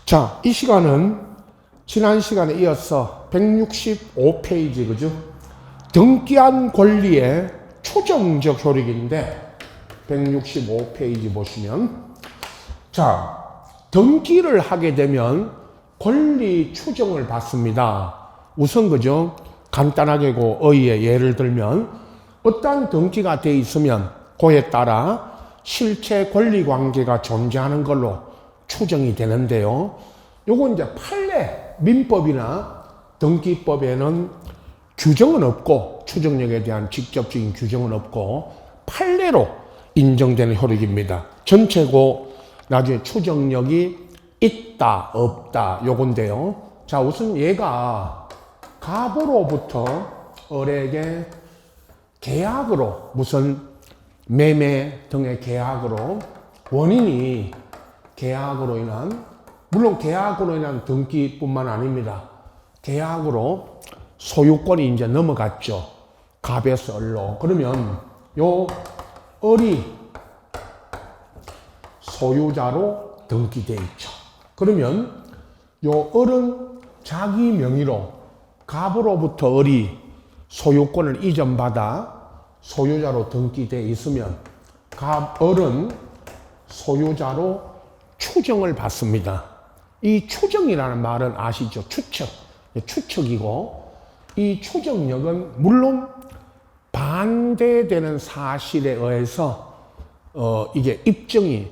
자, 이 시간은 지난 시간에 이어서 165페이지, 그죠? 등기한 권리의 추정적 효력인데, 165페이지 보시면, 자, 등기를 하게 되면 권리 추정을 받습니다. 우선, 그죠? 간단하게 그 어휘의 예를 들면, 어떠한 등기가 돼 있으면 그에 따라 실체 권리 관계가 존재하는 걸로 추정이 되는데요. 요건 이제 판례, 민법이나 등기법에는 규정은 없고, 추정력에 대한 직접적인 규정은 없고, 판례로 인정되는 효력입니다. 전체고, 나중에 추정력이 있다, 없다, 요건데요. 자, 우선 얘가 갑으로부터 을에게 계약으로, 무슨 매매 등의 계약으로, 원인이 계약으로 인한, 물론 계약으로 인한 등기뿐만 아닙니다. 계약으로 소유권이 이제 넘어갔죠. 갑에서 을로. 그러면 요 을이 소유자로 등기돼 있죠. 그러면 요 을은 자기 명의로 갑으로부터 을이 소유권을 이전받아 소유자로 등기돼 있으면 을은 소유자로 추정을 받습니다. 이 추정이라는 말은 아시죠? 추측이고, 이 추정력은 물론 반대되는 사실에 의해서 이게 입증이,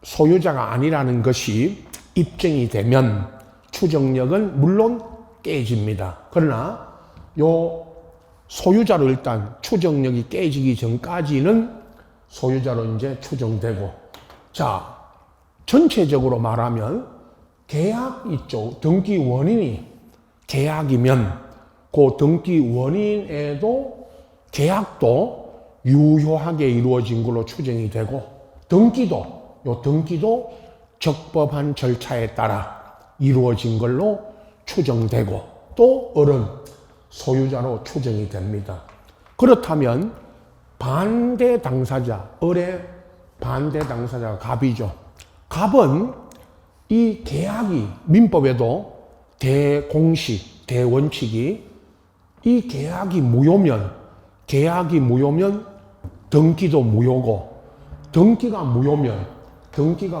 소유자가 아니라는 것이 입증이 되면 추정력은 물론 깨집니다. 그러나 요 소유자로 일단 추정력이 깨지기 전까지는 소유자로 이제 추정되고, 자, 전체적으로 말하면 계약 있죠. 등기 원인이 계약이면 그 등기 원인에도 계약도 유효하게 이루어진 걸로 추정이 되고, 등기도 적법한 절차에 따라 이루어진 걸로 추정되고, 또 을은 소유자로 추정이 됩니다. 그렇다면 반대 당사자, 을의 반대 당사자가 갑이죠. 갑은 이 계약이, 민법에도 대공식, 대원칙이, 이 계약이 무효면 등기도 무효고, 등기가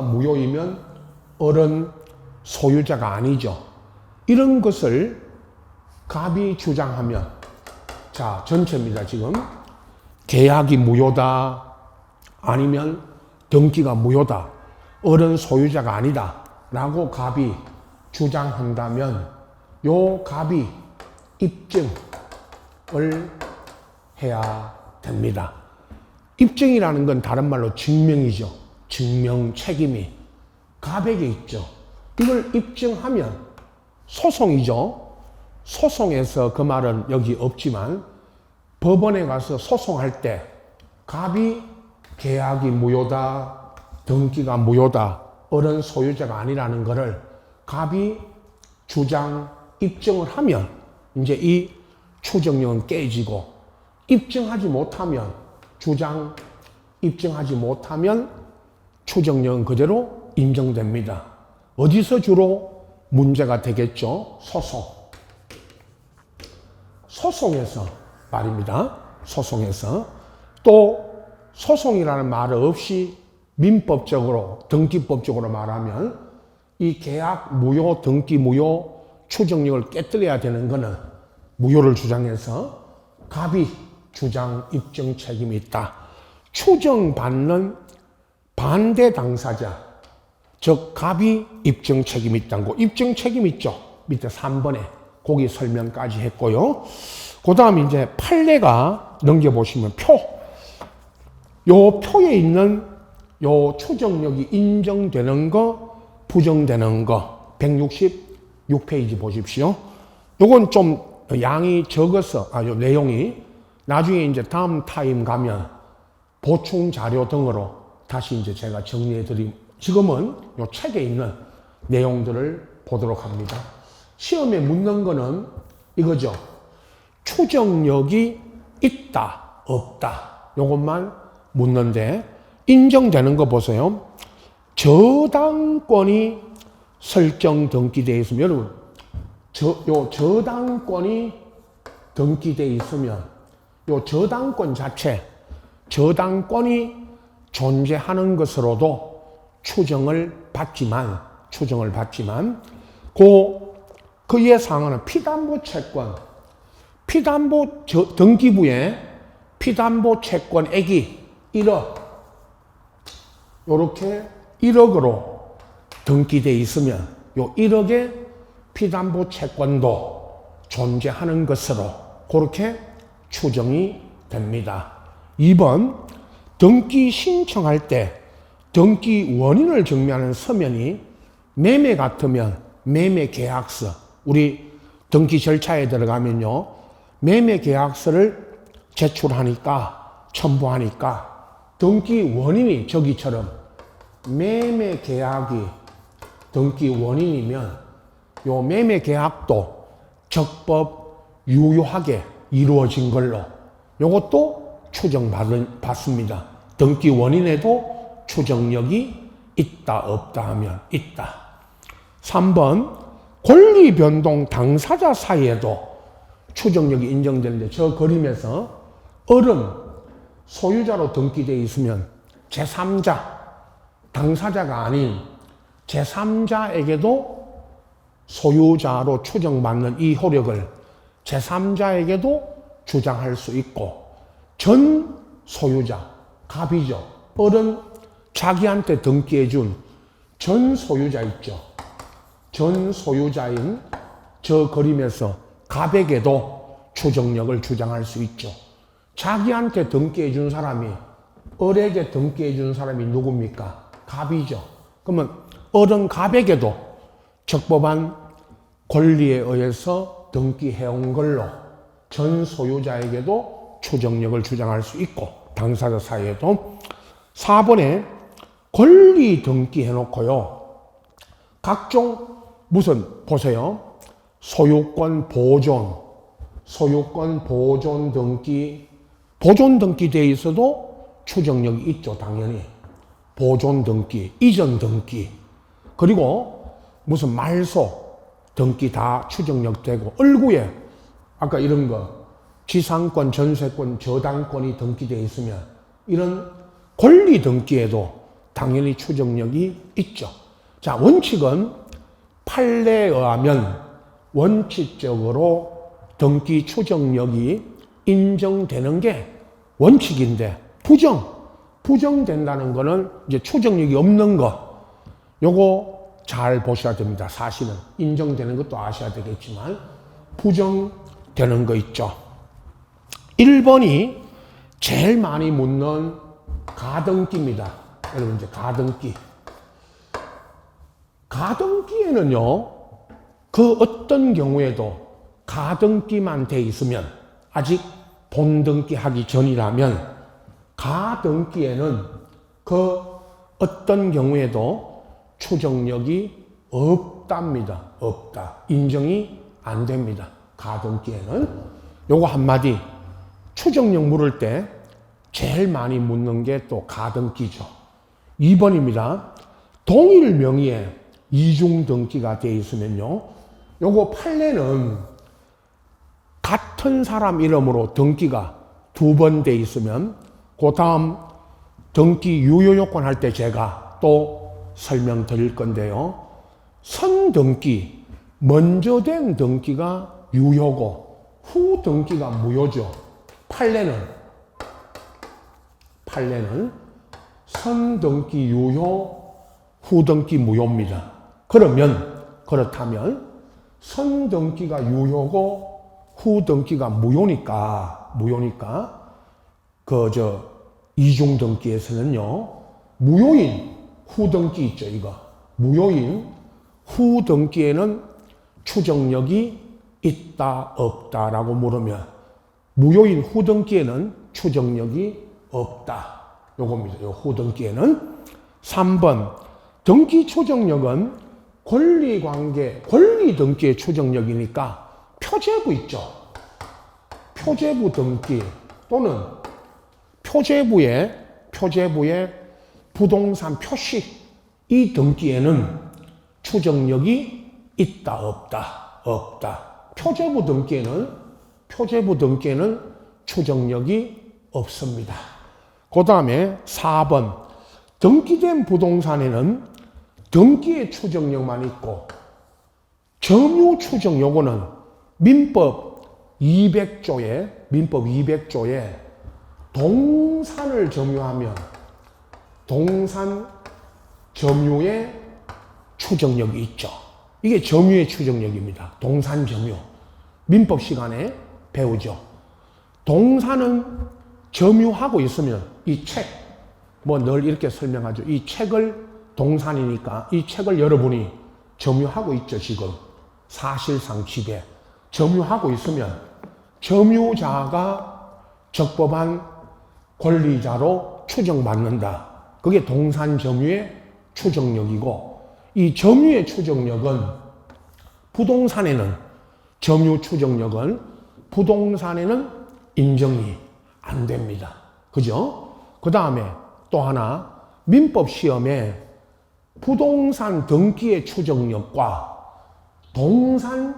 무효이면 을은 소유자가 아니죠. 이런 것을 갑이 주장하면, 자, 전체입니다. 지금 계약이 무효다, 아니면 등기가 무효다, 을은 소유자가 아니다 라고 갑이 주장한다면 요 갑이 입증을 해야 됩니다. 입증이라는 건 다른 말로 증명이죠. 증명 책임이 갑에게 있죠. 이걸 입증하면 소송이죠. 소송에서, 그 말은 여기 없지만 법원에 가서 소송할 때 갑이 계약이 무효다, 등기가 무효다, 을은 소유자가 아니라는 것을 갑이 입증을 하면 이제 이 추정력은 깨지고, 입증하지 못하면 추정력은 그대로 인정됩니다. 어디서 주로 문제가 되겠죠? 소송에서 말입니다. 소송에서. 또 소송이라는 말 없이 민법적으로, 등기법적으로 말하면 이 계약 무효, 등기 무효, 추정력을 깨뜨려야 되는 것은 무효를 주장해서 갑이 입증 책임이 있다. 추정받는 반대 당사자, 즉 갑이 입증 책임이 있다는 거. 입증 책임 있죠. 밑에 3번에 거기 설명까지 했고요. 그 다음 이제 판례가 넘겨보시면 요 표에 있는 요 추정력이 인정되는 거, 부정되는 거, 166페이지 보십시오. 요건 좀 양이 적어서, 요 내용이 나중에 이제 다음 타임 가면 보충 자료 등으로 다시 이제 제가 정리해 드림. 지금은 요 책에 있는 내용들을 보도록 합니다. 시험에 묻는 거는 이거죠. 추정력이 있다, 없다. 요것만 묻는데, 인정되는 거 보세요. 저당권이 설정 등기되어 있으면, 여러분, 요 저당권이 등기되어 있으면, 요 저당권 자체, 저당권이 존재하는 것으로도 추정을 받지만, 그에 상하는 피담보 채권, 등기부에 피담보 채권액이 1억, 요렇게 1억으로 등기되어 있으면, 요 1억의 피담보 채권도 존재하는 것으로 그렇게 추정이 됩니다. 2번, 등기 신청할 때 등기 원인을 증명하는 서면이 매매 같으면 매매 계약서, 우리 등기 절차에 들어가면요, 매매 계약서를 제출하니까, 첨부하니까 등기 원인이 저기처럼 매매 계약이 등기 원인이면 요 매매 계약도 적법 유효하게 이루어진 걸로 요것도 추정받습니다. 등기 원인에도 추정력이 있다 없다 하면 있다. 3번, 권리 변동 당사자 사이에도 추정력이 인정되는데, 저 그림에서 얼음 소유자로 등기되어 있으면 제3자, 당사자가 아닌 제3자에게도 소유자로 추정받는 이 효력을 제3자에게도 주장할 수 있고, 전 소유자, 갑이죠. 얼음 자기한테 등기해준 전 소유자 있죠. 전 소유자인 저 그림에서 갑에게도 추정력을 주장할 수 있죠. 자기한테 등기해준 사람이, 을에게 등기해준 사람이 누굽니까? 갑이죠. 그러면 을은 갑에게도 적법한 권리에 의해서 등기해온 걸로 전 소유자에게도 추정력을 주장할 수 있고, 당사자 사이에도. 4번에 권리 등기해놓고요, 각종 보세요. 소유권 보존 등기되어 있어도 추정력이 있죠, 당연히. 보존 등기, 이전 등기, 그리고 무슨 말소 등기 다 추정력 되고, 을구에 아까 이런 거 지상권, 전세권, 저당권이 등기되어 있으면 이런 권리 등기에도 당연히 추정력이 있죠. 자, 원칙은 판례에 의하면 원칙적으로 등기 추정력이 인정되는 게 원칙인데, 부정된다는 거는 이제 추정력이 없는 거, 요거 잘 보셔야 됩니다. 사실은 인정되는 것도 아셔야 되겠지만 부정되는 거 있죠. 1번이 제일 많이 묻는 가등기입니다. 여러분, 이제 가등기에는요, 그 어떤 경우에도 가등기만 돼 있으면, 아직 본등기 하기 전이라면 가등기에는 그 어떤 경우에도 추정력이 없답니다. 없다. 인정이 안 됩니다. 가등기에는. 요거 한마디, 추정력 물을 때 제일 많이 묻는 게 또 가등기죠. 2번입니다. 동일 명의의 이중 등기가 되어 있으면요, 요거 판례는 같은 사람 이름으로 등기가 2번 되어 있으면, 그 다음 등기 유효 요건 할 때 제가 또 설명드릴 건데요, 선등기, 먼저 된 등기가 유효고 후 등기가 무효죠. 판례는 선등기 유효, 후등기 무효입니다. 그렇다면 선등기가 유효고 후등기가 무효니까 이중등기에서는요, 무효인 후등기 있죠, 이거. 무효인 후등기에는 추정력이 있다 없다라고 물으면, 무효인 후등기에는 추정력이 없다, 요겁니다. 요 후등기에는. 3번, 등기 추정력은 권리 등기의 추정력이니까 표제부 있죠. 표제부 등기 또는 표제부의 부동산 표시, 이 등기에는 추정력이 있다, 없다, 없다. 표제부 등기에는 추정력이 없습니다. 그 다음에 4번. 등기된 부동산에는 등기의 추정력만 있고 점유 추정 요거는 민법 200조에 동산을 점유하면 동산 점유의 추정력이 있죠. 이게 점유의 추정력입니다. 동산 점유. 민법 시간에 배우죠. 동산은 점유하고 있으면 이 책, 늘 이렇게 설명하죠. 이 책을 동산이니까 이 책을 여러분이 점유하고 있죠, 지금. 사실상 집에. 점유하고 있으면 점유자가 적법한 권리자로 추정받는다. 그게 동산 점유의 추정력이고, 이 점유의 추정력은 점유 추정력은 부동산에는 인정이 안 됩니다. 그죠? 그 다음에 또 하나, 민법 시험에 부동산 등기의 추정력과 동산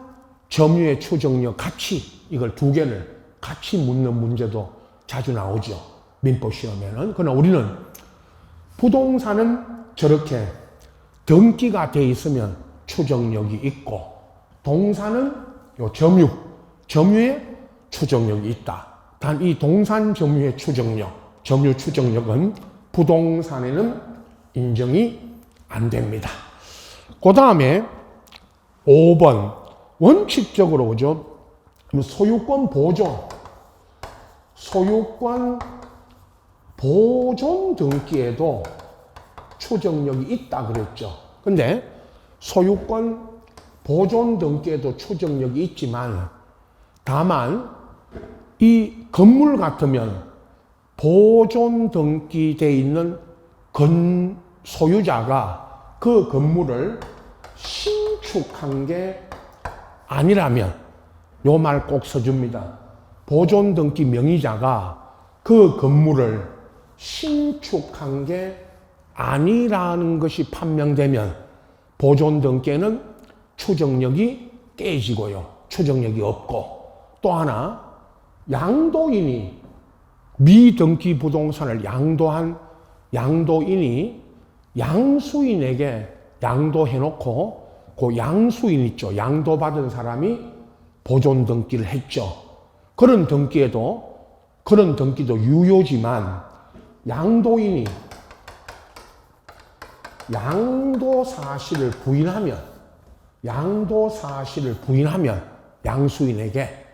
점유의 추정력 이걸 두 개를 같이 묻는 문제도 자주 나오죠. 민법 시험에는. 그러나 우리는 부동산은 저렇게 등기가 돼 있으면 추정력이 있고, 동산은 요 점유의 추정력이 있다. 단 이 동산 점유 추정력은 부동산에는 인정이 안 됩니다. 그 다음에 5번. 원칙적으로, 그죠? 소유권 보존 등기에도 추정력이 있다 그랬죠. 근데 소유권 보존 등기에도 추정력이 있지만, 다만 이 건물 같으면 보존 등기되어 있는 소유자가 그 건물을 신축한 게 아니라면, 요 말 꼭 써줍니다. 보존 등기 명의자가 그 건물을 신축한 게 아니라는 것이 판명되면 보존 등기에는 추정력이 깨지고요. 추정력이 없고, 또 하나, 양도인이 미등기 부동산을 양도한 양도인이 양수인에게 양도해놓고 그 양수인 있죠. 양도받은 사람이 보존 등기를 했죠. 그런 등기도 유효지만 양도인이 양도 사실을 부인하면 양수인에게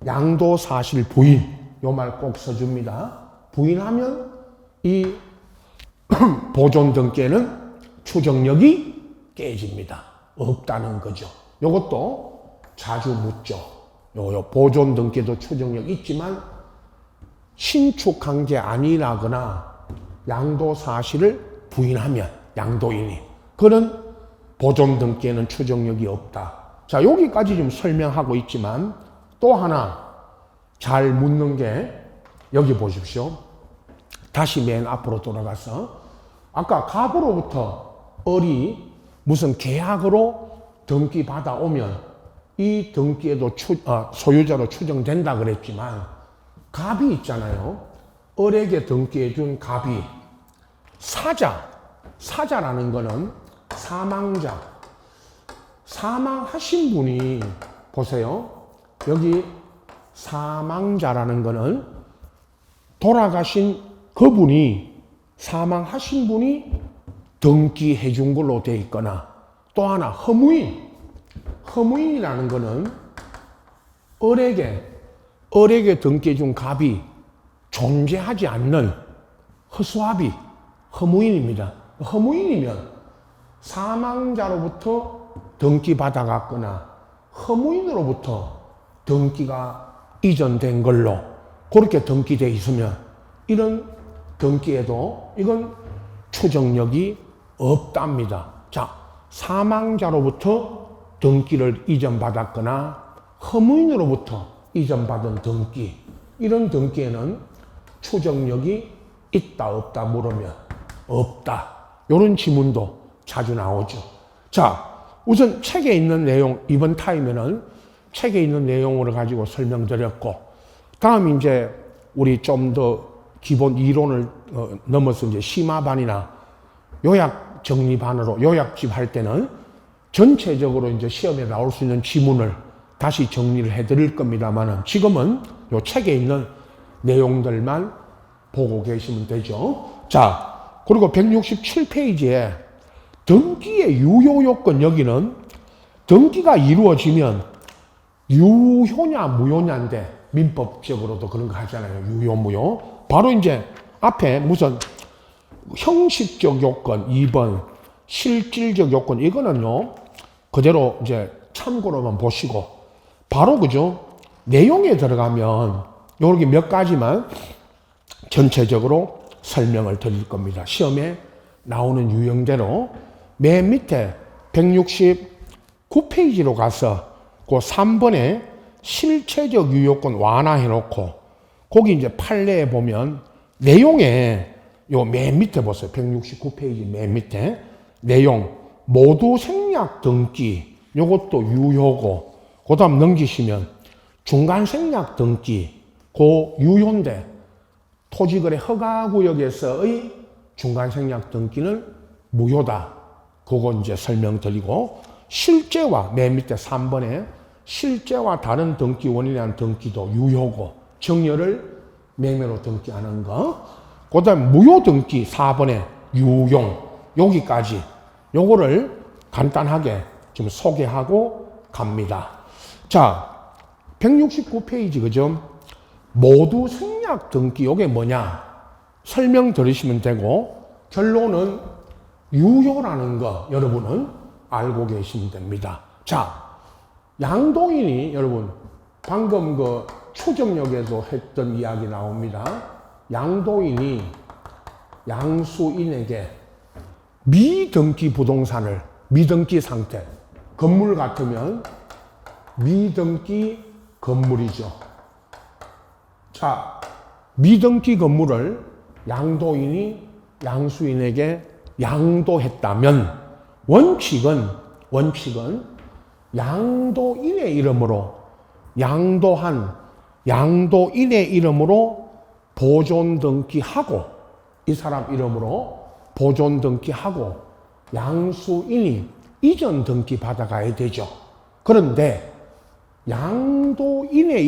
양도 사실 부인, 요 말 꼭 써줍니다. 부인하면 이 보존 등기에는 추정력이 깨집니다. 없다는 거죠. 요것도 자주 묻죠. 요 보존 등기도 추정력 있지만 신축한 게 아니라거나 양도 사실을 부인하면 양도인이 그런 보존 등기에는 추정력이 없다. 자, 여기까지 좀 설명하고 있지만 또 하나 잘 묻는 게 여기 보십시오. 다시 맨 앞으로 돌아가서 아까 갑으로부터 을이 무슨 계약으로 등기 받아오면 이 등기에도 소유자로 추정된다 그랬지만, 갑이 있잖아요. 을에게 등기해준 갑이 사자라는 거는 사망하신 분이, 보세요. 여기 사망자라는 거는 돌아가신 그분이, 사망하신 분이 등기해 준 걸로 돼 있거나, 또 하나 허무인이라는 거는 을에게 등기해 준 갑이 존재하지 않는 허수아비, 허무인입니다. 허무인이면 사망자로부터 등기 받아갔거나 허무인으로부터 등기가 이전된 걸로 그렇게 등기되어 있으면 이런 등기에도 이건 추정력이 없답니다. 자, 사망자로부터 등기를 이전받았거나 허무인으로부터 이전받은 등기, 이런 등기에는 추정력이 있다 없다 물으면 없다. 이런 지문도 자주 나오죠. 자, 우선 책에 있는 내용, 이번 타임에는 책에 있는 내용을 가지고 설명드렸고, 다음 이제 우리 좀 더 기본 이론을 넘어서 이제 심화반이나 요약 정리반으로 요약집 할 때는 전체적으로 이제 시험에 나올 수 있는 지문을 다시 정리를 해드릴 겁니다만은 지금은 요 책에 있는 내용들만 보고 계시면 되죠. 자, 그리고 167페이지에 등기의 유효 요건, 여기는 등기가 이루어지면 유효냐 무효냐인데 민법적으로도 그런 거 하잖아요. 유효 무효. 바로 이제 앞에 무슨 형식적 요건 2번, 실질적 요건, 이거는요 그대로 이제 참고로만 보시고 바로 그죠, 내용에 들어가면 요렇게 몇 가지만 전체적으로 설명을 드릴 겁니다. 시험에 나오는 유형대로 맨 밑에 169페이지로 가서 그 3번에 실체적 유효권 완화해 놓고 거기 이제 판례에 보면 내용에 요 맨 밑에 보세요. 169페이지 맨 밑에 내용 모두 생략 등기 요것도 유효고, 그 다음 넘기시면 중간 생략 등기 그 유효인데 토지거래 허가구역에서의 중간 생략 등기는 무효다. 그거 이제 설명드리고, 실제와 맨 밑에 3번에 실제와 다른 등기 원인에 대한 등기도 유효고 정렬을 매매로 등기하는 거, 그 다음 무효 등기 4번에 유용, 여기까지 요거를 간단하게 좀 소개하고 갑니다. 자, 169페이지 그죠? 모두 생략 등기, 요게 뭐냐 설명 들으시면 되고 결론은 유효라는 거 여러분은 알고 계시면 됩니다. 자, 양도인이 여러분 방금 그 추정력에서 했던 이야기 나옵니다. 양도인이 양수인에게 미등기 부동산을, 미등기 상태, 건물 같으면 미등기 건물이죠. 자, 미등기 건물을 양도인이 양수인에게 양도했다면 원칙은 양도인의 이름으로 양도인의 이름으로 보존 등기하고, 이 사람 이름으로 보존 등기하고 양수인이 이전 등기 받아가야 되죠. 그런데 양수인의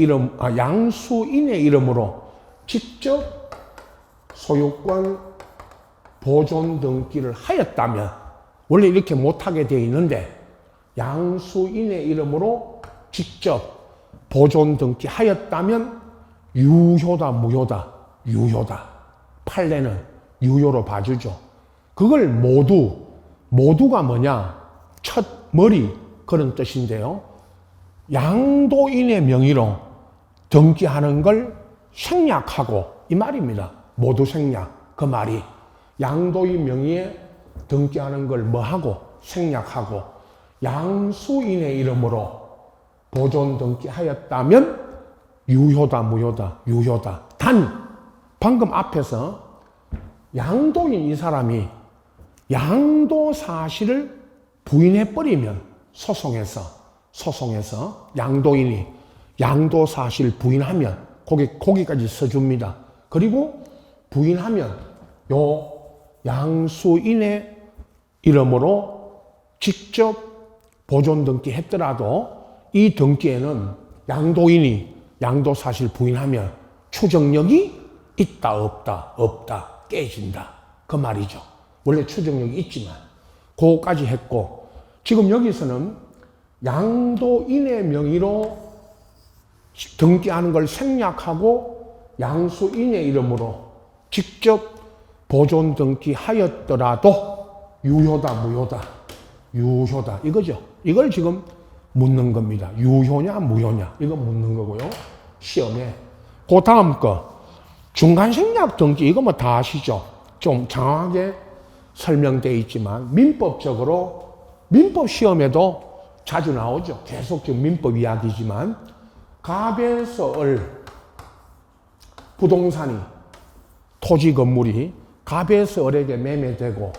이름으로 직접 소유권 보존 등기를 하였다면, 원래 이렇게 못하게 되어 있는데 양수인의 이름으로 직접 보존 등기 하였다면 유효다 무효다? 유효다. 판례는 유효로 봐주죠. 그걸 모두가 뭐냐? 첫 머리 그런 뜻인데요. 양도인의 명의로 등기하는 걸 생략하고, 이 말입니다. 모두 생략. 그 말이 양도인 명의에 등기하는 걸 뭐하고? 생략하고 양수인의 이름으로 보존 등기하였다면 유효다 무효다? 유효다. 단 방금 앞에서 양도인 이 사람이 양도 사실을 부인해버리면 소송에서 양도인이 양도 사실 부인하면 거기까지 써줍니다. 그리고 부인하면 요 양수인의 이름으로 직접 보존 등기 했더라도 이 등기에는 양도인이 양도 사실 부인하면 추정력이 있다 없다 깨진다 그 말이죠. 원래 추정력이 있지만 그거까지 했고, 지금 여기서는 양도인의 명의로 등기하는 걸 생략하고 양수인의 이름으로 직접 보존 등기하였더라도 유효다 무효다? 유효다 이거죠. 이걸 지금 묻는 겁니다. 유효냐 무효냐 이거 묻는 거고요. 시험에 그 다음 거 중간 생략 등기, 이거 뭐 다 아시죠? 좀 장황하게 설명되어 있지만 민법적으로 민법 시험에도 자주 나오죠. 계속 지금 민법 이야기지만 갑에서 을 부동산이, 토지 건물이 갑에서 을에게 매매되고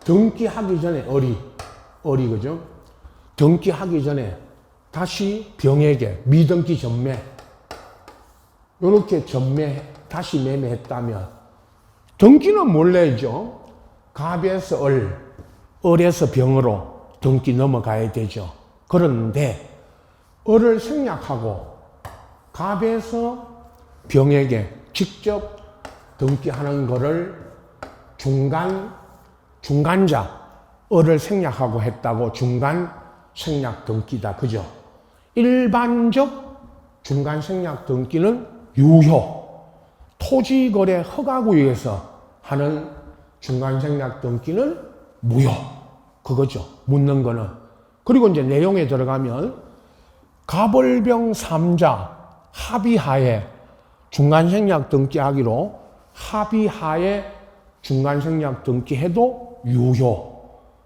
등기하기 전에 어리 그죠? 등기하기 전에 다시 병에게 미등기 전매 요렇게 다시 매매했다면 등기는 몰래죠. 갑에서 을에서 병으로 등기 넘어가야 되죠. 그런데 을을 생략하고 갑에서 병에게 직접 등기하는 거를 중간자 을을 생략하고 했다고 중간 생략 등기다. 그죠? 일반적 중간 생략 등기는 유효. 토지거래 허가구역에서 하는 중간 생략 등기는 무효. 그거죠. 묻는 거는. 그리고 이제 내용에 들어가면 갑을병 3자 합의하에 중간 생략 등기하기로 합의하에 중간 생략 등기해도 유효.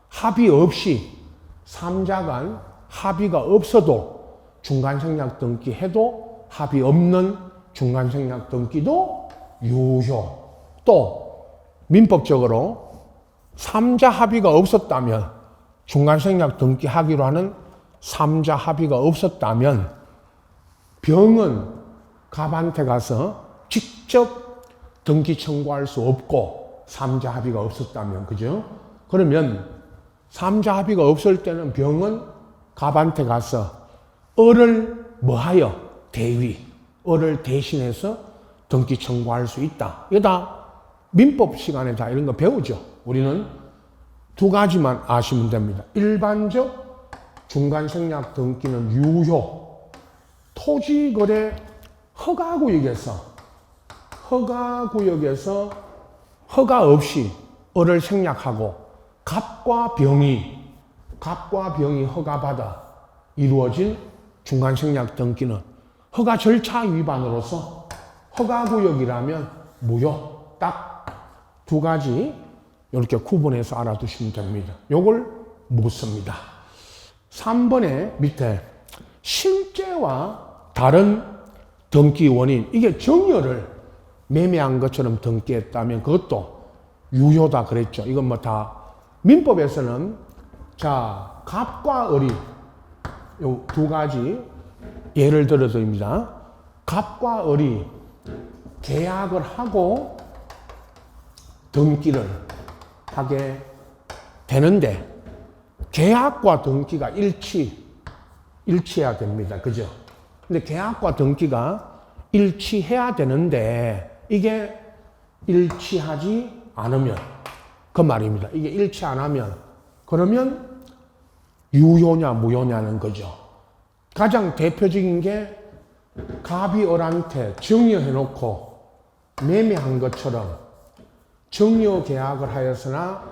합의 없이 3자 간 합의가 없어도 중간 생략 등기해도 합의 없는 중간 생략 등기도 유효. 또 민법적으로 3자 합의가 없었다면 중간 생략 등기하기로 하는 3자 합의가 없었다면 병은 갑한테 가서 직접 등기 청구할 수 없고 3자 합의가 없었다면 그죠? 그러면 3자 합의가 없을 때는 병은 갑한테 가서 을을 뭐하여 을을 대신해서 등기 청구할 수 있다. 이거 다 민법 시간에 다 이런 거 배우죠. 우리는 두 가지만 아시면 됩니다. 일반적 중간 생략 등기는 유효. 토지거래 허가구역에서 허가 없이 을을 생략하고 갑과 병이 허가받아 이루어진 중간 생략 등기는 허가 절차 위반으로서 허가구역이라면 무효. 딱 두 가지 이렇게 구분해서 알아두시면 됩니다. 요걸 묻습니다. 3번에 밑에 실제와 다른 등기 원인, 이게 정여를 매매한 것처럼 등기했다면 그것도 유효다 그랬죠. 이건 뭐 다 민법에서는 자 갑과 을이 요 두 가지 예를 들어 드립니다. 갑과 을이 계약을 하고 등기를 하게 되는데 계약과 등기가 일치해야 됩니다. 그죠? 근데 계약과 등기가 일치해야 되는데 이게 일치하지 않으면 그 말입니다. 이게 일치 안 하면 그러면 유효냐 무효냐는 거죠. 가장 대표적인 게 갑이 을한테 정여해놓고 매매한 것처럼 정여 계약을 하였으나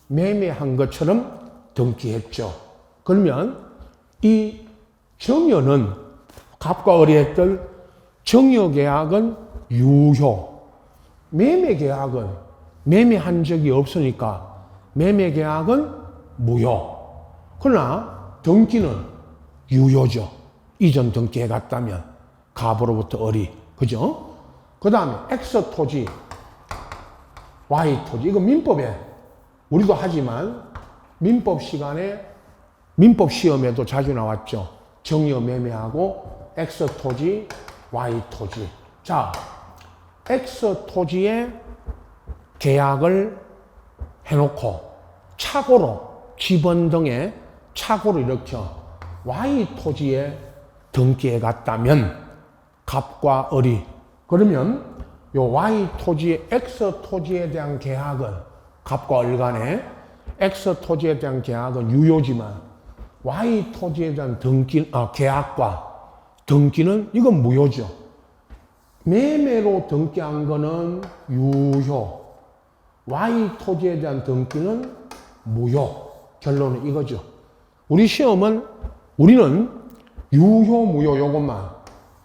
매매한 것처럼 등기했죠. 그러면 이 정여는 갑과 을이 했던 정여 계약은 유효. 매매 계약은 매매한 적이 없으니까 매매 계약은 무효. 그러나 등기는 유효죠. 이전 등기해 갔다면 갑으로부터 을이. 그죠? 그 다음에 X 토지, Y 토지. 이거 민법에 우리도 하지만 민법 시간에 민법 시험에도 자주 나왔죠. 정여 매매하고 X 토지, Y 토지. 자, X 토지에 계약을 해놓고 착오로 지번 등에 착오를 일으켜 Y 토지에 등기해 갔다면 갑과 을이 그러면 요 Y 토지의 X 토지에 대한 계약은 갑과 을 간에 X 토지에 대한 계약은 유효지만 Y 토지에 대한 계약과 등기는 이건 무효죠. 매매로 등기한 거는 유효. Y 토지에 대한 등기는 무효. 결론은 이거죠. 우리 시험은 우리는 유효 무효 요것만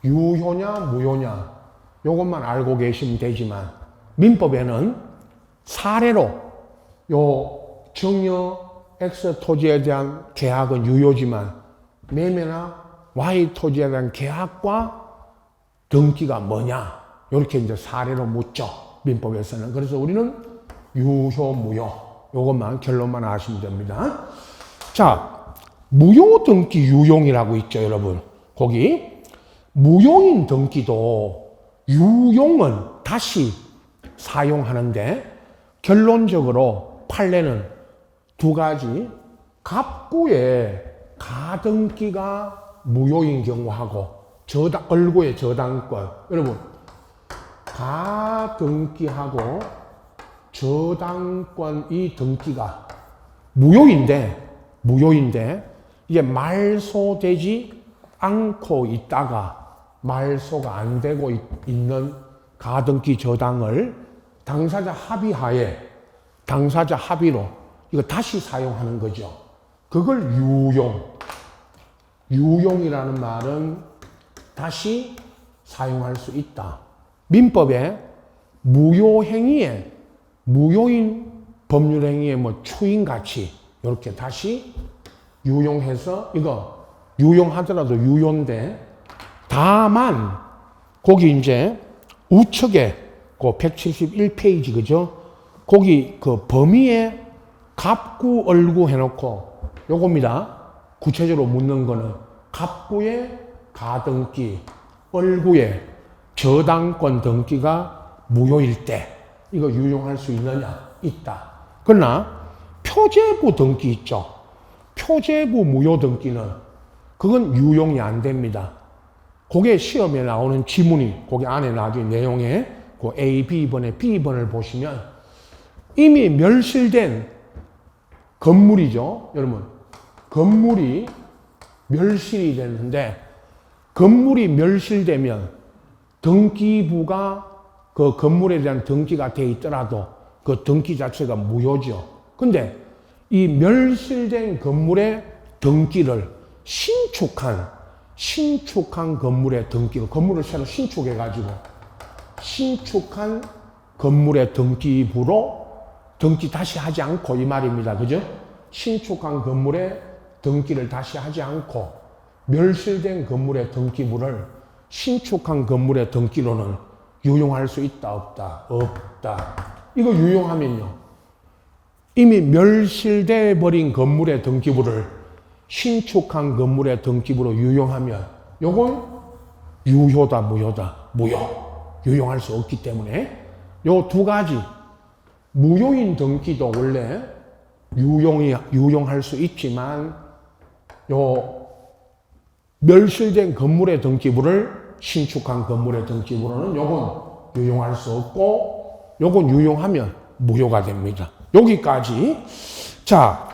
유효냐 무효냐 요것만 알고 계시면 되지만 민법에는 사례로 요 정여 X 토지에 대한 계약은 유효지만 매매나 Y 토지에 대한 계약과 등기가 뭐냐 이렇게 이제 사례로 묻죠. 민법에서는. 그래서 우리는 유효 무효 요것만 결론만 아시면 됩니다. 자, 무효등기 유용이라고 있죠, 여러분. 거기 무효인 등기도 유용은 다시 사용하는데 결론적으로 판례는 두 가지, 갑구의 가등기가 무효인 경우하고 얼구의 저당권, 여러분 가등기하고 저당권 이 등기가 무효인데 이게 말소되지 않고 있다가 말소가 안 되고 있는 가등기 저당을 당사자 합의로 이거 다시 사용하는 거죠. 그걸 유용이라는 말은 다시 사용할 수 있다. 민법에 무효행위에 무효인 법률행위의 추인같이 이렇게 다시 유용해서 이거 유용하더라도 유효인데 다만 거기 이제 우측에 그 171페이지 그죠? 거기 그 범위에 갑구 얼구 해놓고 요겁니다. 구체적으로 묻는 거는 갑구의 가등기, 얼구의 저당권 등기가 무효일 때 이거 유용할 수 있느냐? 있다. 그러나 표제부 등기 있죠. 표제부 무효 등기는 그건 유용이 안 됩니다. 그게 시험에 나오는 지문이 거기 안에 나중에 내용에 그 A, B번에 B번을 보시면 이미 멸실된 건물이죠. 여러분 건물이 멸실이 됐는데 건물이 멸실되면 등기부가 그 건물에 대한 등기가 돼 있더라도 그 등기 자체가 무효죠. 근데 이 멸실된 건물의 등기를 신축한 건물의 등기를 건물을 새로 신축해가지고 신축한 건물의 등기부로 등기 다시 하지 않고 이 말입니다. 그죠? 신축한 건물의 등기를 다시 하지 않고 멸실된 건물의 등기부를 신축한 건물의 등기로는 유용할 수 있다, 없다? 없다. 이거 유용하면요. 이미 멸실돼 버린 건물의 등기부를 신축한 건물의 등기부로 유용하면 요건 유효다, 무효다? 무효. 유용할 수 없기 때문에 요 두 가지 무효인 등기도 원래 유용할 수 있지만 요 멸실된 건물의 등기부를 신축한 건물의 등기부로는 요건 유용할 수 없고 요건 유용하면 무효가 됩니다. 여기까지. 자,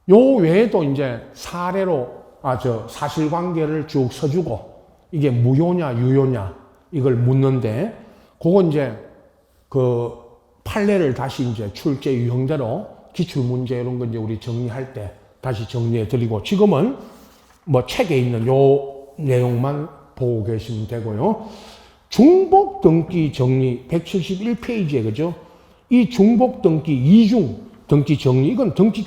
요 외에도 이제 사례로 사실관계를 쭉 써주고 이게 무효냐 유효냐 이걸 묻는데 그건 이제 그 판례를 다시 이제 출제 유형대로 기출문제 이런 거 이제 우리 정리할 때 다시 정리해 드리고 지금은 뭐 책에 있는 요 내용만 보고 계시면 되고요. 중복 등기 정리 171페이지에 그죠? 이 중복 등기 이중 등기 정리 이건 등기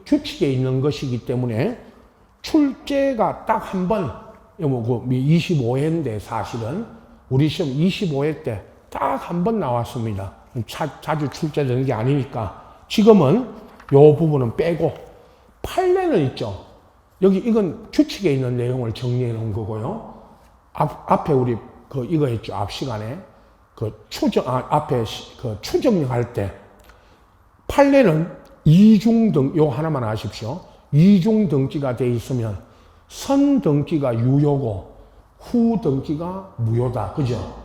규칙에 있는 것이기 때문에 출제가 딱 한 번 25회인데 사실은 우리 시험 25회 때 딱 한 번 나왔습니다. 자주 출제되는 게 아니니까 지금은 요 부분은 빼고 판례는 있죠. 여기 이건 규칙에 있는 내용을 정리해 놓은 거고요. 앞에 우리 이거 했죠. 앞 시간에 앞에 추정력 할 때 판례는 이중 요 하나만 아십시오. 이중 등기가 돼 있으면 선 등기가 유효고 후 등기가 무효다. 그죠?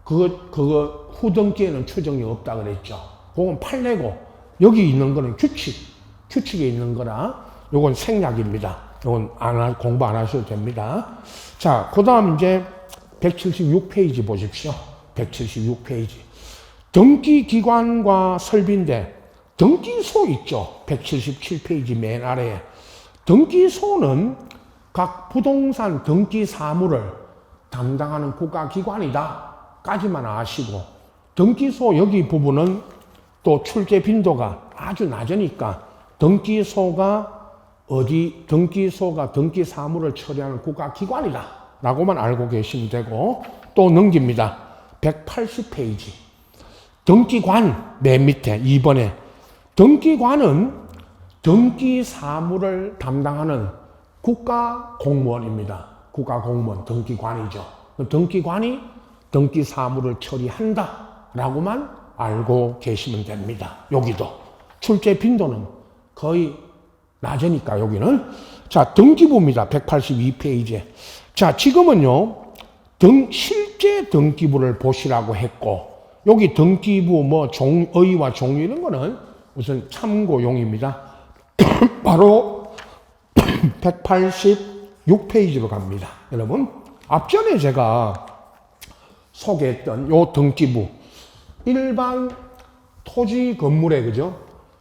그거 후 등기에는 추정력 없다 그랬죠. 그건 판례고 여기 있는 거는 규칙에 있는 거라 요건 생략입니다. 요건 공부 안 하셔도 됩니다. 자, 그 다음 이제 176페이지 보십시오. 176페이지. 등기기관과 설비인데 등기소 있죠. 177페이지 맨 아래에. 등기소는 각 부동산 등기 사무를 담당하는 국가기관이다. 까지만 아시고 등기소 여기 부분은 또 출제 빈도가 아주 낮으니까 등기소가 등기 사무를 처리하는 국가기관이다. 라고만 알고 계시면 되고 또 넘깁니다. 180페이지. 등기관 맨 밑에 2번에 등기관은 등기 사무를 담당하는 국가 공무원입니다. 국가 공무원 등기관이죠. 등기관이 등기 사무를 처리한다라고만 알고 계시면 됩니다. 여기도 출제 빈도는 거의 낮으니까 여기는. 자, 등기부입니다. 182페이지에. 자, 지금은요, 실제 등기부를 보시라고 했고, 여기 등기부 의와 종류 이런 거는 우선 참고용입니다. 바로 186페이지로 갑니다. 여러분, 앞전에 제가 소개했던 요 등기부, 일반 토지 건물에, 그죠?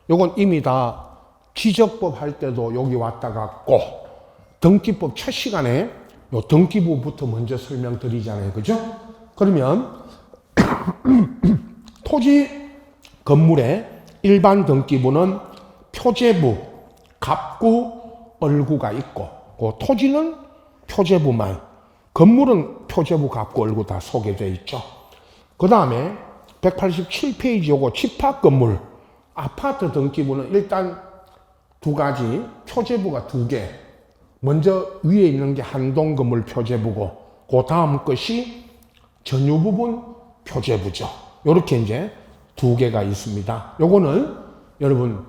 요건 이미 다 지적법 할 때도 여기 왔다 갔고, 등기법 첫 시간에 요 등기부부터 먼저 설명드리잖아요. 그죠? 그러면, 토지 건물의 일반 등기부는 표제부, 갑구, 얼구가 있고, 그 토지는 표제부만, 건물은 표제부, 갑구, 얼구 다 소개되어 있죠. 그 다음에 187페이지 요거 집합 건물, 아파트 등기부는 일단 두 가지, 표제부가 두 개. 먼저 위에 있는 게 한동 건물 표제부고, 그 다음 것이 전유 부분 표제부죠. 요렇게 이제 두 개가 있습니다. 요거는 여러분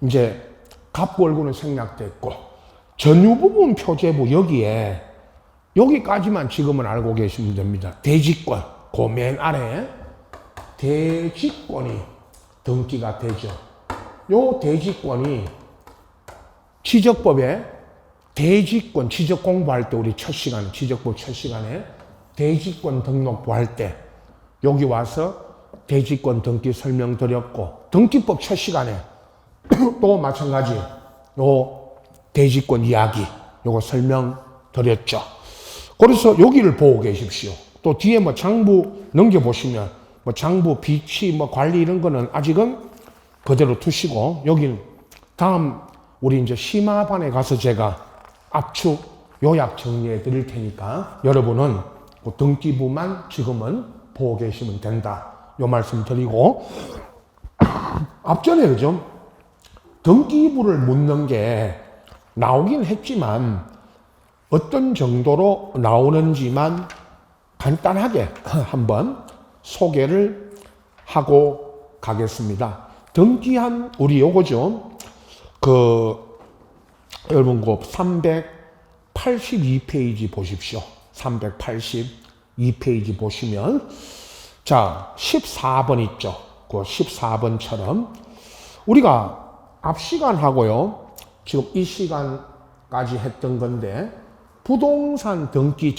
이제 갑구 얼구는 생략됐고, 전유 부분 표제부 여기까지만 지금은 알고 계시면 됩니다. 대지권, 그 맨 아래 대지권이 등기가 되죠. 요 대지권이 지적법에 대지권, 지적 공부할 때 우리 지적법 첫 시간에 대지권 등록부 할 때 여기 와서 대지권 등기 설명드렸고, 등기법 첫 시간에 또 마찬가지 요 대지권 이야기 요거 설명드렸죠. 그래서 여기를 보고 계십시오. 또 뒤에 장부 넘겨보시면 장부 비치 관리 이런 거는 아직은 그대로 두시고, 여기는 다음 우리 이제 심화반에 가서 제가 압축 요약 정리해 드릴 테니까 여러분은 그 등기부만 지금은 보고 계시면 된다. 요 말씀 드리고, 앞전에 그죠? 등기부를 묻는 게 나오긴 했지만 어떤 정도로 나오는지만 간단하게 한번 소개를 하고 가겠습니다. 등기한 우리 요거죠. 여러분 그 382페이지 보십시오. 382페이지 보시면 자 14번 있죠. 그 14번처럼 우리가 앞 시간하고요. 지금 이 시간까지 했던 건데 부동산 등기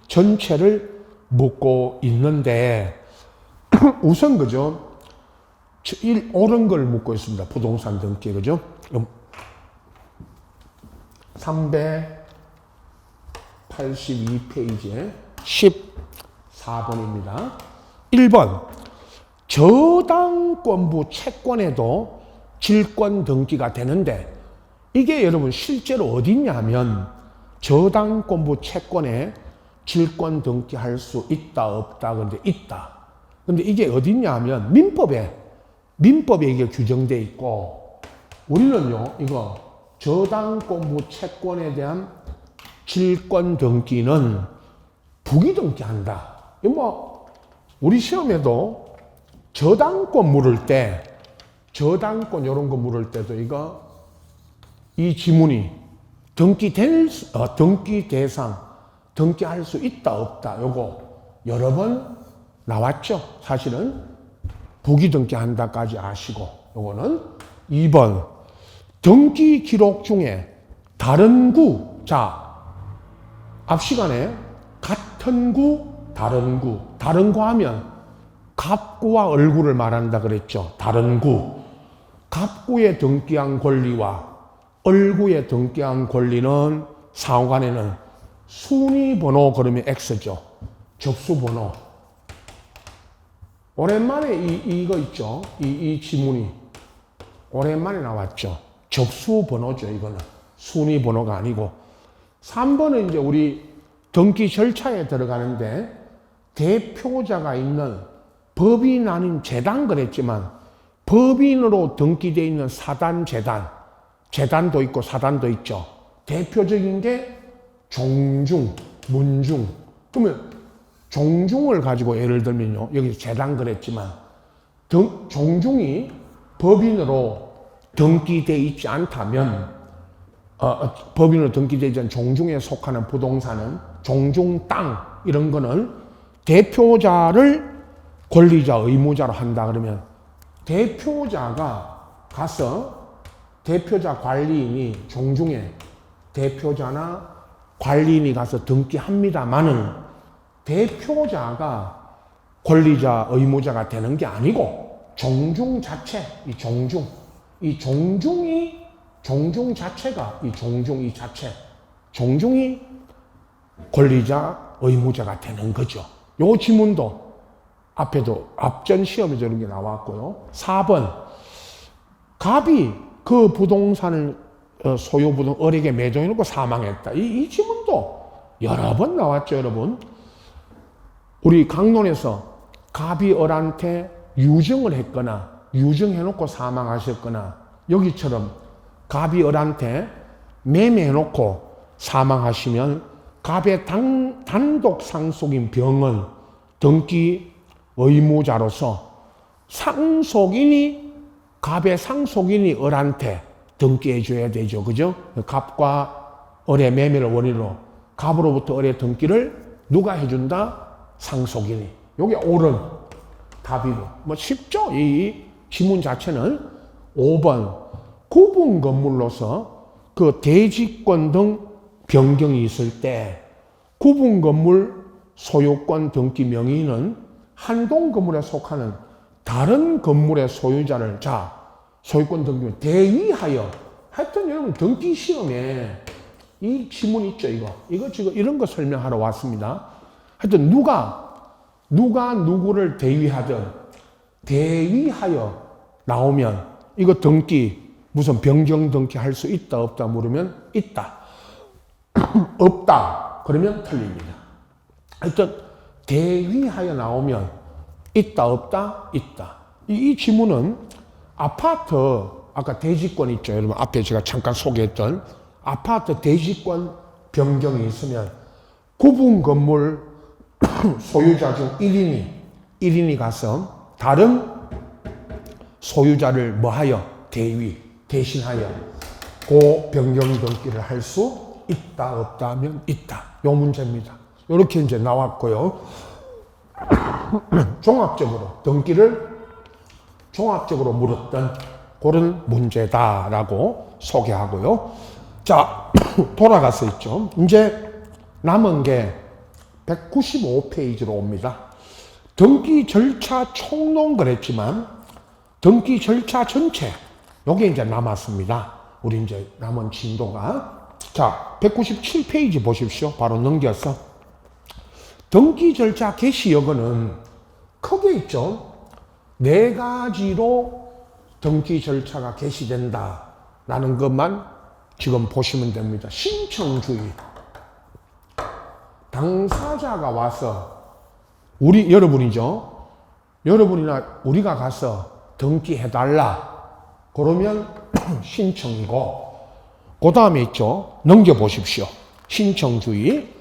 전체를 묻고 있는데 우선 그죠? 옳은 걸 묻고 있습니다. 부동산 등기 그죠? 382페이지에 14번입니다. 1번 저당권부 채권에도 질권 등기가 되는데 이게 여러분 실제로 어디 있냐면 저당권부 채권에 질권 등기할 수 있다 없다 근데 있다. 근데 이게 어디 있냐면 민법에 이게 규정되어 있고 우리는요 이거 저당권부 채권에 대한 질권 등기는 부기 등기한다. 우리 시험에도 저당권 물을 때 저당권 이런 거 물을 때도 이 지문이 등기 대상 등기할 수 있다 없다 요거 여러 번 나왔죠. 사실은 부기 등기한다까지 아시고 요거는 2번 등기 기록 중에 다른 구 앞 시간에 같은 구 다른 구 하면 갑구와 얼구를 말한다 그랬죠. 다른 구 갑구에 등기한 권리와 얼구에 등기한 권리는 상호간에는 순위번호 그러면 X죠. 접수번호. 오랜만에 이거 있죠. 이 지문이 오랜만에 나왔죠. 접수번호죠. 이거는 순위번호가 아니고 3번은 이제 우리 등기 절차에 들어가는데 대표자가 있는 법인 아닌 재단 그랬지만 법인으로 등기되어 있는 사단, 재단도 있고 사단도 있죠. 대표적인 게 종중, 문중. 그러면 종중을 가지고 예를 들면요. 여기 재단 그랬지만 종중이 법인으로 등기되어 있지 않다면 법인으로 등기되어 있지 않은 종중에 속하는 부동산은 종중 땅 이런 거는 대표자를 권리자 의무자로 한다 그러면 대표자가 가서 대표자 관리인이 종중에 대표자나 관리인이 가서 등기합니다마는 대표자가 권리자 의무자가 되는 게 아니고 종중 자체, 이 종중 자체가 종중이 권리자 의무자가 되는 거죠. 요 지문도 앞에도 앞전 시험에 저런 게 나왔고요. 4번 갑이 그 부동산을 소유 부동 을에게 매도해놓고 사망했다. 이 지문도 여러 번 나왔죠, 여러분. 우리 강론에서 갑이 을한테 유증을 했거나 유증해놓고 사망하셨거나 여기처럼 갑이 을한테 매매해놓고 사망하시면 갑의 단독 상속인 병은 등기 의무자로서 갑의 상속인이 을한테 등기해 줘야 되죠. 그죠? 갑과 을의 매매를 원인으로 갑으로부터 을의 등기를 누가 해준다? 상속인이. 요게 옳은 답이고. 뭐 쉽죠? 이 지문 자체는 5번 구분 건물로서 그 대지권 등 변경이 있을 때 구분 건물 소유권 등기 명의인은 한 동 건물에 속하는 다른 건물의 소유자를 소유권 등기를 대위하여 하여튼 여러분 등기 시험에 이 지문 있죠 이거 지금 이런 거 설명하러 왔습니다. 하여튼 누가 누구를 대위하든 대위하여 나오면 이거 등기 무슨 변경 등기 할 수 있다 없다 물으면 있다. 없다 그러면 틀립니다. 하여튼 대위하여 나오면 있다 없다 있다. 이 지문은 아파트 아까 대지권 있죠 여러분 앞에 제가 잠깐 소개했던 아파트 대지권 변경이 있으면 구분 건물 소유자 중 1인이 가서 다른 소유자를 뭐하여 대신하여 그 변경 등기를 할 수 있다 없다 하면 있다. 요 문제입니다. 이렇게 이제 나왔고요. 종합적으로 등기를 종합적으로 물었던 그런 문제다라고 소개하고요. 자, 돌아가서 있죠. 이제 남은 게 195페이지로 옵니다. 등기 절차 총론 그랬지만 등기 절차 전체 요게 이제 남았습니다. 우리 이제 남은 진도가 자 197페이지 보십시오. 바로 넘겨서 등기 절차 개시 여건은 크게 있죠. 4가지로 등기 절차가 개시된다라는 것만 지금 보시면 됩니다. 신청주의. 당사자가 와서 여러분이죠. 여러분이나 우리가 가서 등기해달라. 그러면 신청이고 그 다음에 있죠. 넘겨보십시오. 신청주의.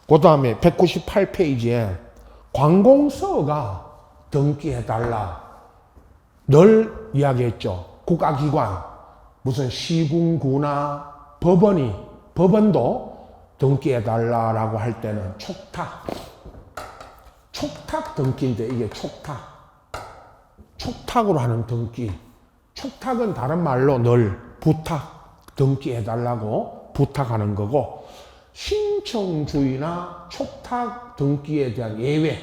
그 다음에 198페이지에 관공서가 등기해달라. 늘 이야기했죠. 국가기관, 무슨 시군구나 법원도 등기해달라라고 할 때는 촉탁 등기인데 이게 촉탁으로 하는 등기. 촉탁은 다른 말로 늘 등기해달라고 부탁하는 거고 신청주의나 촉탁 등기에 대한 예외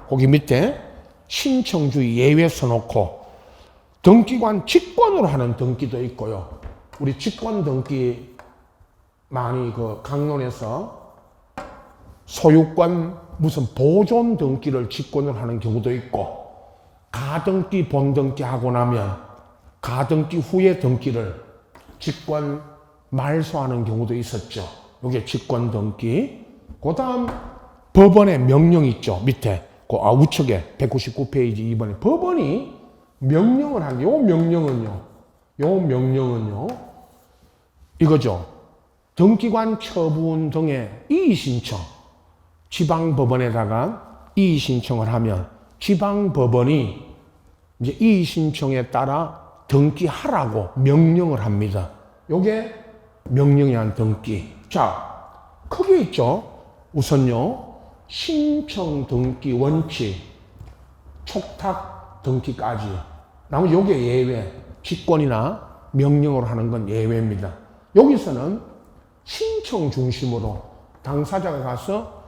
거기 밑에 신청주의 예외 써놓고 등기관 직권으로 하는 등기도 있고요. 우리 직권 등기 많이 그 강론에서 소유권 무슨 보존 등기를 직권으로 하는 경우도 있고 가등기 본등기 하고 나면 가등기 후에 등기를 직권 말소하는 경우도 있었죠. 이게 직권 등기. 그 다음 법원의 명령 있죠. 밑에 우측에 199페이지 2번에 법원이 명령을 한 게, 요 명령은요, 이거죠. 등기관 처분 등의 이의신청, 지방법원에다가 이의신청을 하면 지방법원이 이제 이의신청에 따라 등기하라고 명령을 합니다. 요게 명령에 의한 등기. 자, 크게 있죠. 우선요, 신청 등기 원칙, 촉탁 등기까지. 나머지 요게 예외. 직권이나 명령으로 하는 건 예외입니다. 여기서는 신청 중심으로 당사자가 가서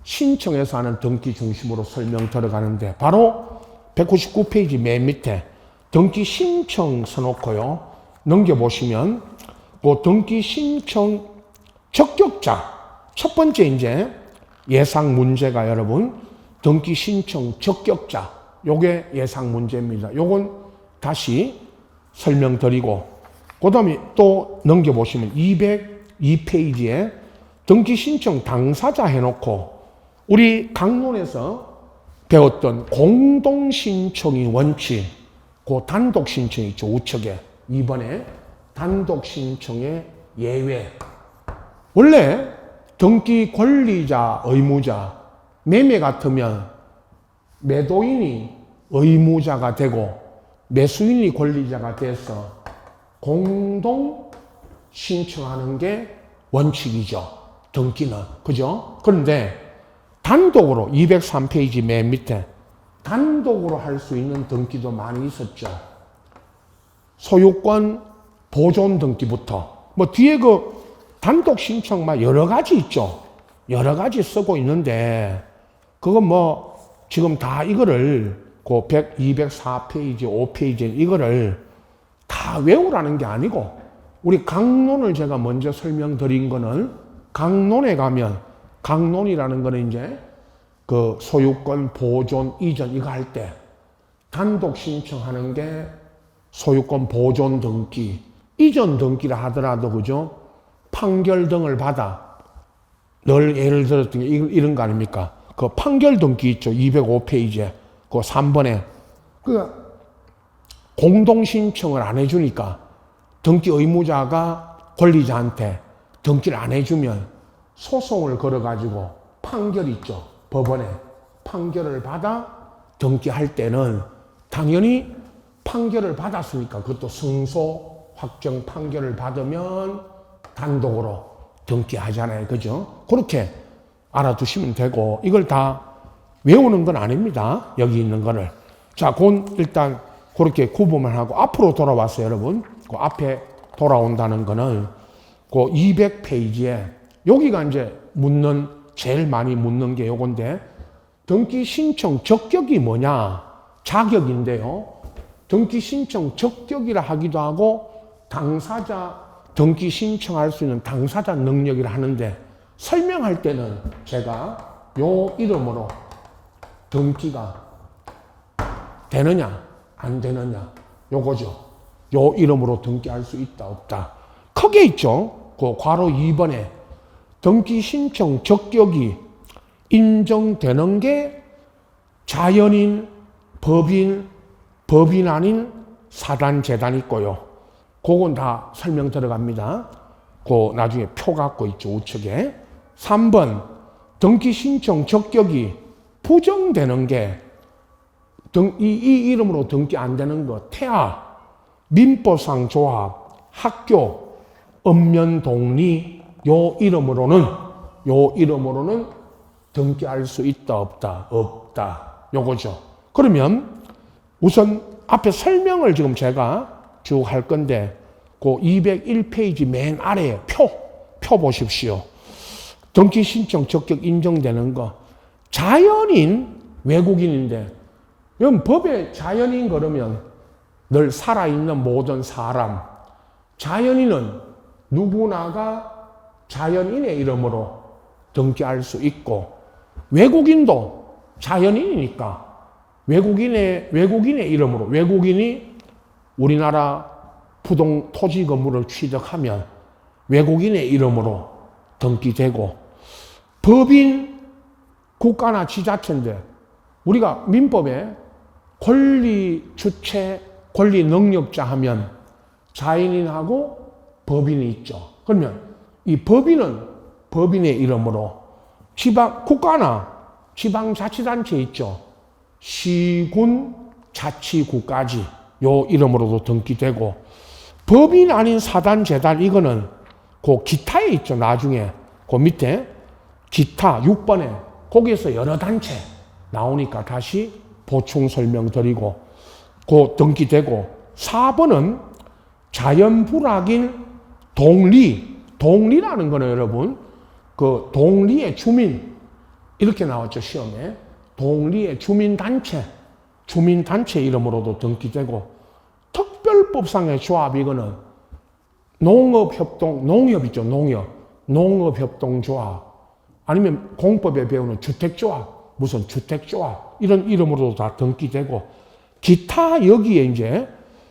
신청해서 하는 등기 중심으로 설명 들어가는데, 바로 199페이지 맨 밑에 등기 신청 써놓고요. 넘겨보시면 그 등기 신청 적격자, 첫 번째 이제 예상 문제가 여러분 등기 신청 적격자, 요게 예상 문제입니다. 요건 다시 설명드리고, 그 다음에 또 넘겨보시면 202페이지에 등기 신청 당사자 해놓고 우리 강론에서 배웠던 공동신청이 원칙, 그 단독신청이 있죠. 우측에 2번에 단독신청의 예외. 원래 등기 권리자, 의무자, 매매 같으면 매도인이 의무자가 되고 매수인이 권리자가 돼서 공동 신청하는 게 원칙이죠. 등기는. 그죠? 그런데 단독으로 203페이지 맨 밑에 단독으로 할 수 있는 등기도 많이 있었죠. 소유권 보존 등기부터 뭐 뒤에 그 단독 신청 막 여러 가지 있죠. 여러 가지 쓰고 있는데 그건 뭐 지금 다 이거를 그 204페이지, 5페이지 이거를 다 외우라는 게 아니고, 우리 강론을 제가 먼저 설명드린 거는 강론에 가면, 강론이라는 거는 이제 그 소유권 보존 이전 이거 할 때 단독 신청하는 게 소유권 보존 등기, 이전 등기를 하더라도 그죠? 판결 등을 받아, 늘 예를 들었던 게 이런 거 아닙니까? 그 판결 등기 있죠. 205페이지에 그 3번에 그 공동 신청을 안 해주니까 등기 의무자가 권리자한테 등기를 안 해주면 소송을 걸어가지고 판결 있죠. 법원에 판결을 받아 등기할 때는 당연히 판결을 받았으니까 그것도 승소 확정 판결을 받으면 단독으로 등기하잖아요. 그죠? 그렇게 알아두시면 되고, 이걸 다 외우는 건 아닙니다. 여기 있는 거를. 자, 그건 일단 그렇게 구분을 하고 앞으로 돌아왔어요, 여러분. 그 앞에 돌아온다는 거는 그 200페이지에 여기가 이제 제일 많이 묻는 게 요건데, 등기 신청 적격이 뭐냐? 자격인데요. 등기 신청 적격이라 하기도 하고 당사자 등기 신청할 수 있는 당사자 능력이라 하는데, 설명할 때는 제가 요 이름으로 등기가 되느냐 안 되느냐 요거죠. 요 이름으로 등기할 수 있다 없다. 크게 있죠. 그 괄호 2번에 등기 신청 적격이 인정되는 게 자연인, 법인 아닌 사단, 재단 있고요. 그건 다 설명 들어갑니다. 그 나중에 표 갖고 있죠. 우측에. 3번 등기 신청 적격이 부정되는 게 이 이름으로 등기 안 되는 거, 태아, 민법상 조합, 학교, 읍면동리 요 이름으로는 등기할 수 있다 없다 없다 요거죠. 그러면 우선 앞에 설명을 지금 제가 쭉 할 건데 그 201페이지 맨 아래에 표 보십시오. 등기 신청 적격 인정되는 거. 자연인, 외국인인데 여러분 법에 자연인 그러면 늘 살아있는 모든 사람, 자연인은 누구나가 자연인의 이름으로 등기할 수 있고, 외국인도 자연인이니까 외국인의 이름으로, 외국인이 우리나라 토지 건물을 취득하면 외국인의 이름으로 등기되고, 법인 국가나 지자체인데 우리가 민법에 권리 주체, 권리 능력자 하면 자연인하고 법인이 있죠. 그러면 이 법인은 법인의 이름으로 국가나 지방자치단체 있죠. 시군 자치구까지 요 이름으로도 등기되고, 법인 아닌 사단 재단 이거는 그 기타에 있죠. 나중에 그 밑에 기타 6번에 거기에서 여러 단체 나오니까 다시 보충 설명드리고 그 등기되고, 4번은 자연불악인 동리라는 거는 여러분 그 동리의 주민 이렇게 나왔죠. 시험에 동리의 주민단체 이름으로도 등기되고, 특별법상의 조합 이거는 농업 있죠. 농업협동조합 아니면 공법에 배우는 주택조합, 무슨 주택조합 이런 이름으로도 다 등기되고, 기타 여기에 이제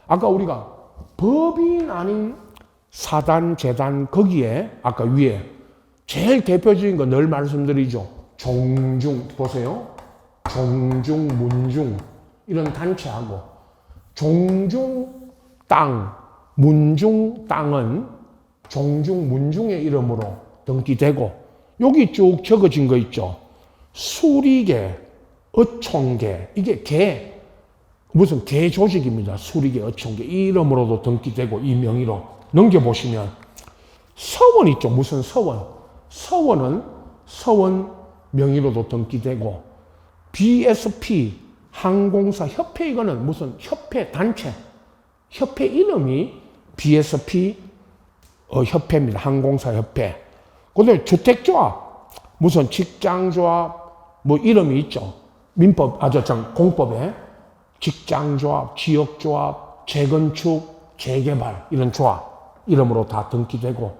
아까 우리가 법인 아닌 사단, 재단 거기에 아까 위에 제일 대표적인 거 늘 말씀드리죠. 종중 보세요. 종중, 문중 이런 단체하고, 종중 땅, 문중 땅은 종중, 문중의 이름으로 등기되고, 여기 쭉 적어진 거 있죠. 수리계, 어촌계, 이게 무슨 개 조직입니다. 수리계, 어촌계 이 이름으로도 등기되고, 이 명의로 넘겨보시면 서원 있죠. 무슨 서원? 서원은 서원 명의로도 등기되고, BSP 항공사 협회 이거는 무슨 협회 단체, 협회 이름이 BSP 협회입니다. 항공사 협회. 그다음에 주택조합, 무슨 직장조합 뭐 이름이 있죠. 공법에 직장조합, 지역조합, 재건축, 재개발 이런 조합 이름으로 다 등기되고,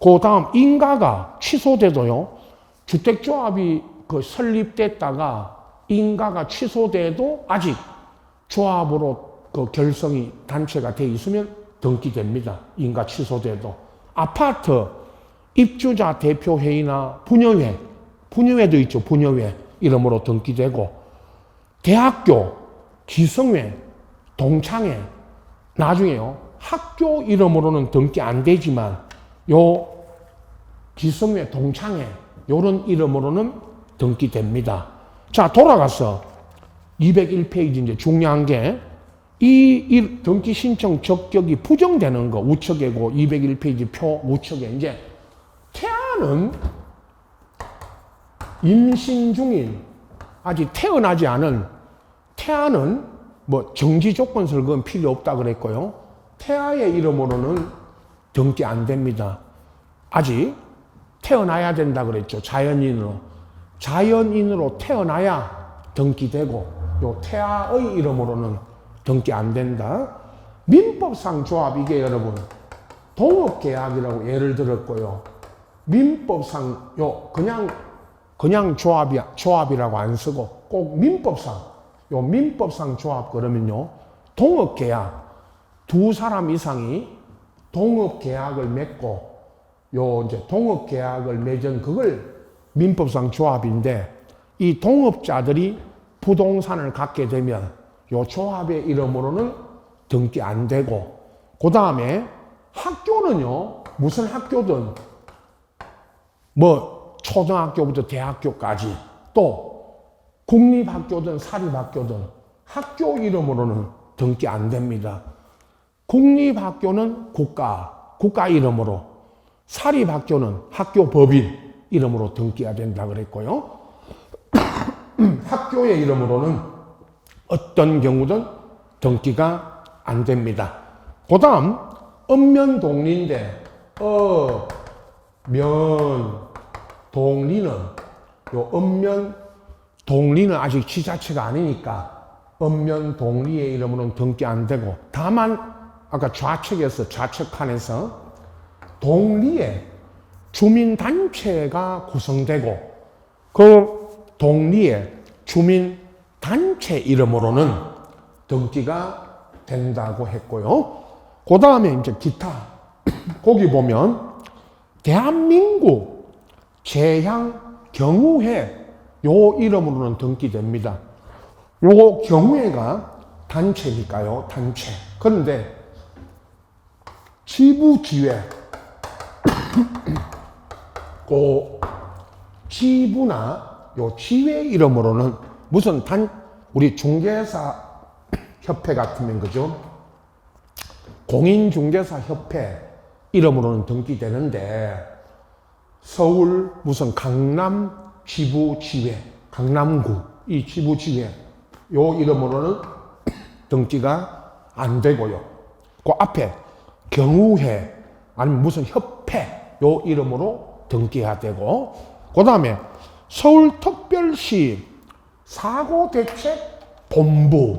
그 다음 인가가 취소돼도요. 주택조합이 설립됐다가 인가가 취소돼도 아직 조합으로 결성이 단체가 돼 있으면 등기됩니다. 인가 취소돼도. 아파트 입주자 대표회의나 분여회도 있죠. 분여회 이름으로 등기되고, 대학교 기성회, 동창회 나중에요. 학교 이름으로는 등기 안 되지만 요 기성회, 동창회 요런 이름으로는 등기됩니다. 자, 돌아가서 201페이지 이제 중요한 게 이 등기 신청 적격이 부정되는 거 우측에고, 201페이지 표 우측에 이제 태아는 임신 중인 아직 태어나지 않은 태아는 뭐 정지 조건설 그건 필요 없다 그랬고요. 태아의 이름으로는 등기 안 됩니다. 아직 태어나야 된다 그랬죠. 자연인으로 태어나야 등기되고, 요 태아의 이름으로는 등기 안 된다. 민법상 조합 이게 여러분 동업계약이라고 예를 들었고요. 민법상 그냥 조합이라고 안 쓰고 꼭 민법상 조합 그러면요. 동업계약 두 사람 이상이 동업계약을 맺고 이제 동업계약을 맺은 그걸 민법상 조합인데, 이 동업자들이 부동산을 갖게 되면 요 조합의 이름으로는 등기 안 되고, 그 다음에 학교는요. 무슨 학교든 뭐 초등학교부터 대학교까지 또 국립학교든 사립학교든 학교 이름으로는 등기 안 됩니다. 국립학교는 국가 이름으로, 사립학교는 학교 법인 이름으로 등기가 된다 그랬고요. 학교의 이름으로는 어떤 경우든 등기가 안 됩니다. 그 다음 읍면동리인데 읍면동리는 읍면동리는 아직 지자체가 아니니까 읍면동리의 이름으로는 등기 안 되고, 다만 아까 좌측 칸에서 동리에 주민단체가 구성되고 그 동리에 주민단체 이름으로는 등기가 된다고 했고요. 그 다음에 이제 기타 거기 보면 대한민국 제향경우회 요 이름으로는 등기됩니다. 요거 경우에가 단체니까요, 단체. 그런데 지부지회, 그 지부나 요 지회 이름으로는 무슨 우리 중개사 협회 같으면 그죠? 공인중개사 협회 이름으로는 등기되는데 서울 무슨 강남 지부지회, 강남구 이 지부지회 요 이름으로는 등기가 안 되고요. 그 앞에 경우회 아니면 무슨 협회 요 이름으로 등기해야 되고, 그 다음에 서울특별시 사고대책본부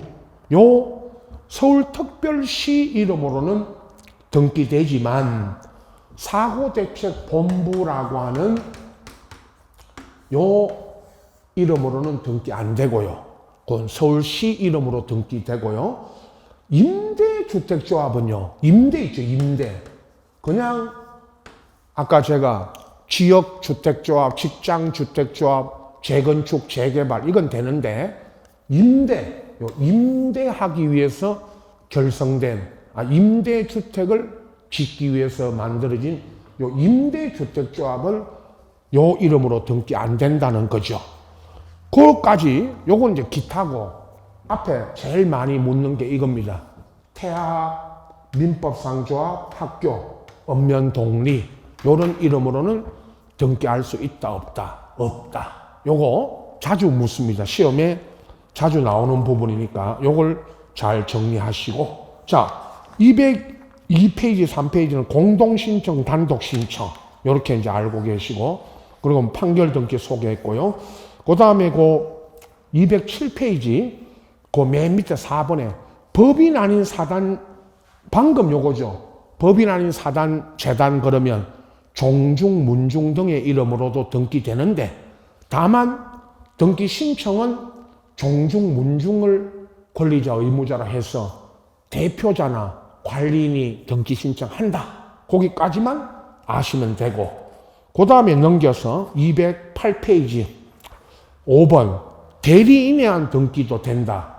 요 서울특별시 이름으로는 등기되지만 사고대책본부라고 하는 요 이름으로는 등기 안 되고요. 그건 서울시 이름으로 등기되고요. 임대주택조합은요, 임대 있죠, 임대. 그냥 아까 제가 지역주택조합, 직장주택조합, 재건축, 재개발 이건 되는데 임대하기 위해서 결성된 임대주택을 짓기 위해서 만들어진 요 임대주택조합을 요 이름으로 등기 안 된다는 거죠. 그것까지 요건 이제 기타고 앞에 제일 많이 묻는 게 이겁니다. 태아, 민법상조합, 학교, 읍면동리 요런 이름으로는 등기할 수 있다 없다? 없다. 요거 자주 묻습니다. 시험에 자주 나오는 부분이니까 요걸 잘 정리하시고, 자 202페이지 3페이지는 공동신청, 단독신청 요렇게 이제 알고 계시고, 그리고 판결 등기 소개했고요. 그 다음에 그 207페이지 그 맨 밑에 4번에 법인 아닌 사단, 방금 요거죠. 법인 아닌 사단, 재단 그러면 종중, 문중 등의 이름으로도 등기되는데, 다만 등기 신청은 종중, 문중을 권리자, 의무자로 해서 대표자나 관리인이 등기 신청한다. 거기까지만 아시면 되고, 그 다음에 넘겨서 208페이지 5번 대리인에 의한 등기도 된다.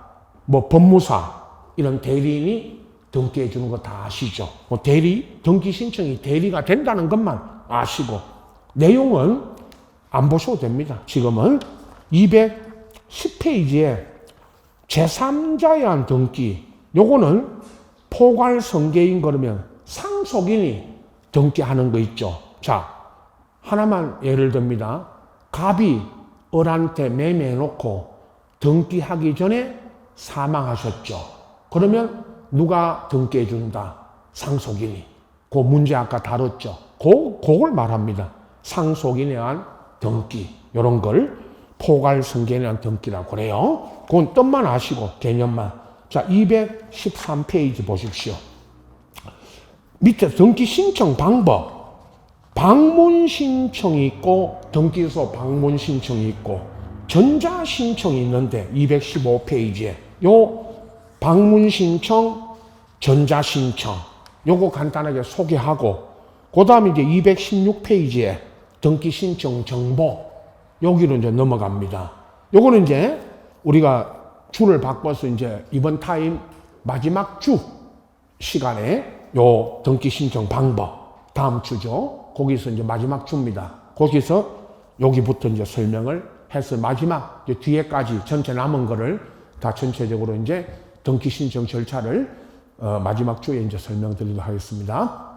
뭐 법무사 이런 대리인이 등기해 주는 거 다 아시죠? 뭐 등기 신청이 대리가 된다는 것만 아시고 내용은 안 보셔도 됩니다. 지금은 210페이지에 제3자에 의한 등기, 요거는 포괄성계인 그러면 상속인이 등기하는 거 있죠. 자, 하나만 예를 듭니다. 갑이 을한테 매매해놓고 등기하기 전에 사망하셨죠. 그러면 누가 등기해 준다? 상속인이. 그 문제 아까 다뤘죠. 그걸 말합니다. 상속인에 의한 등기, 이런 걸 포괄성계에 의한 등기라고 그래요. 그건 뜻만 아시고 개념만. 자, 213페이지 보십시오. 밑에 등기 신청 방법. 방문 신청이 있고 등기소 방문 신청이 있고 전자 신청이 있는데 215페이지에 요 방문 신청, 전자 신청 요거 간단하게 소개하고, 그 다음에 이제 216페이지에 등기 신청 정보 여기로 이제 넘어갑니다. 요거는 이제 우리가 줄을 바꿔서 이제 이번 타임 마지막 주 시간에 요 등기 신청 방법 다음 주죠. 거기서 이제 마지막 주입니다. 거기서 여기부터 이제 설명을 해서 마지막 이제 뒤에까지 전체 남은 거를 다 전체적으로 이제 등기 신청 절차를 마지막 주에 이제 설명드리도록 하겠습니다.